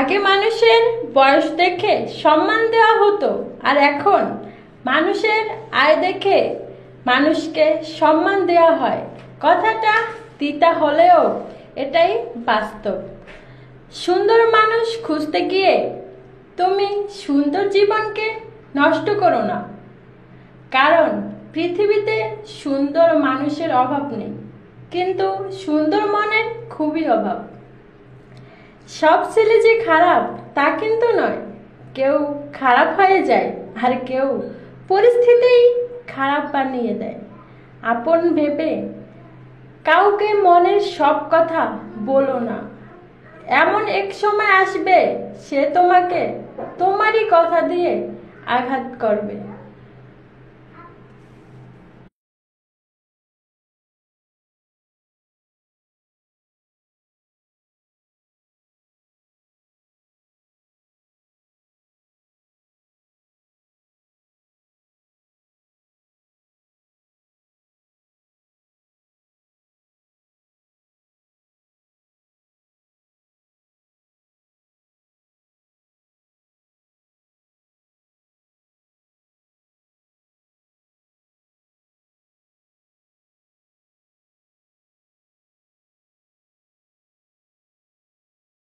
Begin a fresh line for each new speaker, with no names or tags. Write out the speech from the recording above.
আগে মানুষের বয়স দেখে সম্মান দেওয়া হতো, আর এখন মানুষের আয় দেখে মানুষকে সম্মান দেওয়া হয়। কথাটা তিতা হলেও এটাই বাস্তব। সুন্দর মানুষ খুঁজতে গিয়ে তুমি সুন্দর জীবনকে নষ্ট করো না, কারণ পৃথিবীতে সুন্দর মানুষের অভাব নেই, কিন্তু সুন্দর মনের খুবই অভাব। সব ছেলে যে খারাপ তা কিন্তু নয়, কেউ খারাপ হয়ে যায় আর কেউ পরিস্থিতিই খারাপ বানিয়ে দেয়। আপন ভেবে কাউকে মনের সব কথা বলো না, এমন এক সময় আসবে সে তোমাকে তোমারই কথা দিয়ে আঘাত করবে।